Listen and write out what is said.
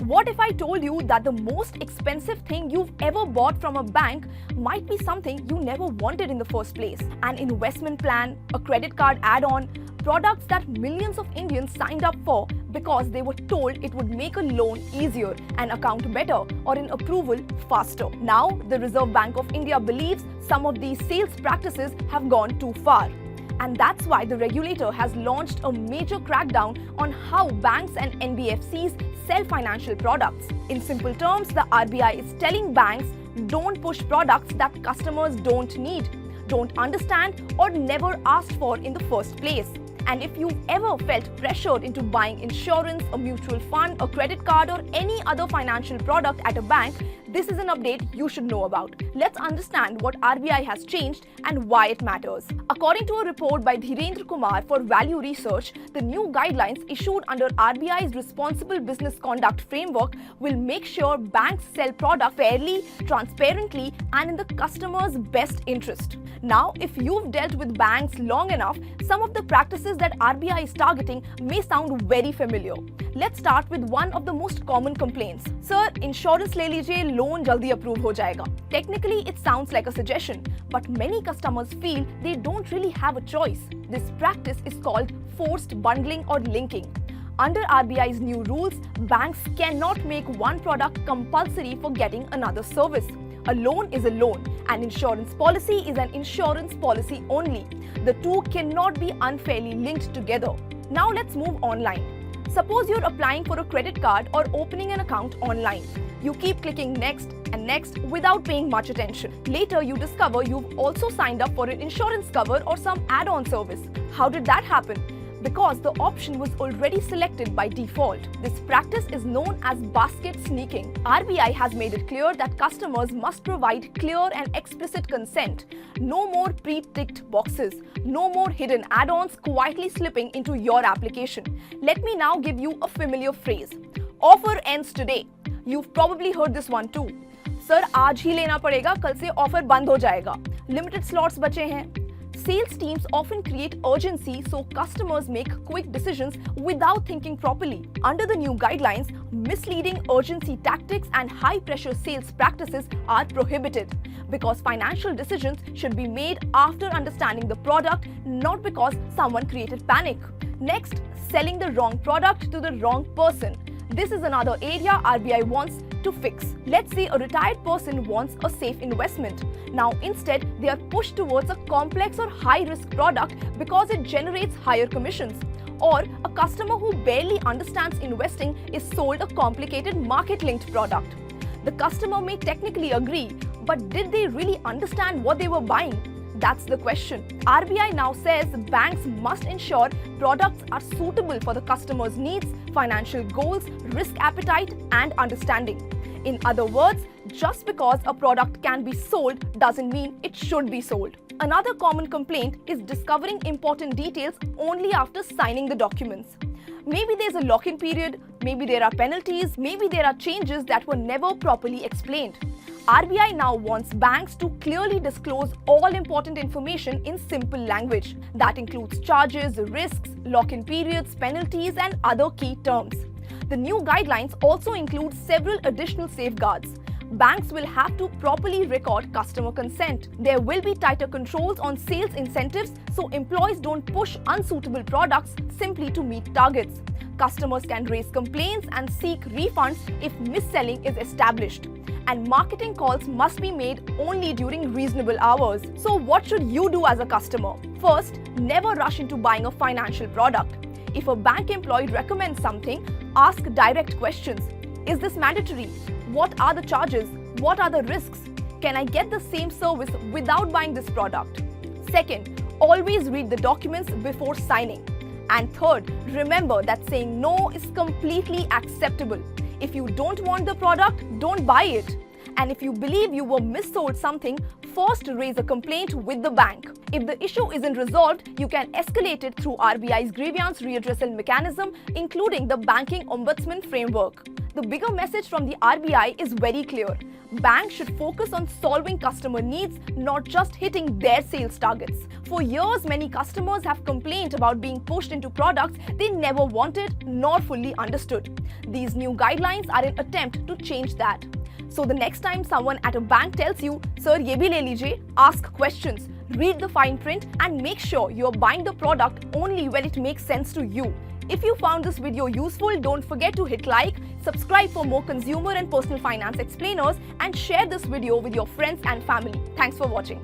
What if I told you that the most expensive thing you've ever bought from a bank might be something you never wanted in the first place? An investment plan, a credit card add-on, products that millions of Indians signed up for because they were told it would make a loan easier, an account better, or an approval faster. Now, the Reserve Bank of India believes some of these sales practices have gone too far. And that's why the regulator has launched a major crackdown on how banks and NBFCs sell financial products. In simple terms, the RBI is telling banks, don't push products that customers don't need, don't understand, or never asked for in the first place. And if you've ever felt pressured into buying insurance, a mutual fund, a credit card, or any other financial product at a bank, this is an update you should know about. Let's understand what RBI has changed and why it matters. According to a report by Dhirendra Kumar for Value Research, the new guidelines issued under RBI's Responsible Business Conduct Framework will make sure banks sell products fairly, transparently, and in the customer's best interest. Now, if you've dealt with banks long enough, some of the practices that RBI is targeting may sound very familiar. Let's start with one of the most common complaints. Sir, insurance le lijiye, loan jaldi approve ho jayega. Technically, it sounds like a suggestion, but many customers feel they don't really have a choice. This practice is called forced bundling or linking. Under RBI's new rules, banks cannot make one product compulsory for getting another service. A loan is a loan. An insurance policy is an insurance policy only. The two cannot be unfairly linked together. Now let's move online. Suppose you're applying for a credit card or opening an account online. You keep clicking next and next without paying much attention. Later, you discover you've also signed up for an insurance cover or some add-on service. How did that happen? Because the option was already selected by default. This practice is known as basket sneaking. RBI has made it clear that customers must provide clear and explicit consent. No more pre-ticked boxes. No more hidden add-ons quietly slipping into your application. Let me now give you a familiar phrase. Offer ends today. You've probably heard this one too. Sir, आज ही लेना पड़ेगा, कल से offer बंद हो जाएगा. Limited slots बचे हैं. Sales teams often create urgency so customers make quick decisions without thinking properly. Under the new guidelines, misleading urgency tactics and high-pressure sales practices are prohibited because financial decisions should be made after understanding the product, not because someone created panic. Next, selling the wrong product to the wrong person. This is another area RBI wants to fix. Let's say a retired person wants a safe investment. Now instead, they are pushed towards a complex or high-risk product because it generates higher commissions. Or a customer who barely understands investing is sold a complicated market-linked product. The customer may technically agree, but did they really understand what they were buying? That's the question. RBI now says banks must ensure products are suitable for the customer's needs, financial goals, risk appetite, and understanding. In other words, just because a product can be sold doesn't mean it should be sold. Another common complaint is discovering important details only after signing the documents. Maybe there's a lock-in period, maybe there are penalties, maybe there are changes that were never properly explained. RBI now wants banks to clearly disclose all important information in simple language. That includes charges, risks, lock-in periods, penalties, and other key terms. The new guidelines also include several additional safeguards. Banks will have to properly record customer consent. There will be tighter controls on sales incentives so employees don't push unsuitable products simply to meet targets. Customers can raise complaints and seek refunds if mis-selling is established. And marketing calls must be made only during reasonable hours. So what should you do as a customer? First, never rush into buying a financial product. If a bank employee recommends something, ask direct questions. Is this mandatory? What are the charges? What are the risks? Can I get the same service without buying this product? Second, always read the documents before signing. And third, remember that saying no is completely acceptable. If you don't want the product, don't buy it. And if you believe you were missold something, first raise a complaint with the bank. If the issue isn't resolved, you can escalate it through RBI's grievance redressal mechanism, including the Banking Ombudsman framework. The bigger message from the RBI is very clear. Banks should focus on solving customer needs, not just hitting their sales targets. For years, many customers have complained about being pushed into products they never wanted nor fully understood. These new guidelines are an attempt to change that. So the next time someone at a bank tells you, "Sir, ye bhi le lijiye," ask questions, read the fine print, and make sure you're buying the product only when it makes sense to you. If you found this video useful, don't forget to hit like, subscribe for more consumer and personal finance explainers, and share this video with your friends and family. Thanks for watching.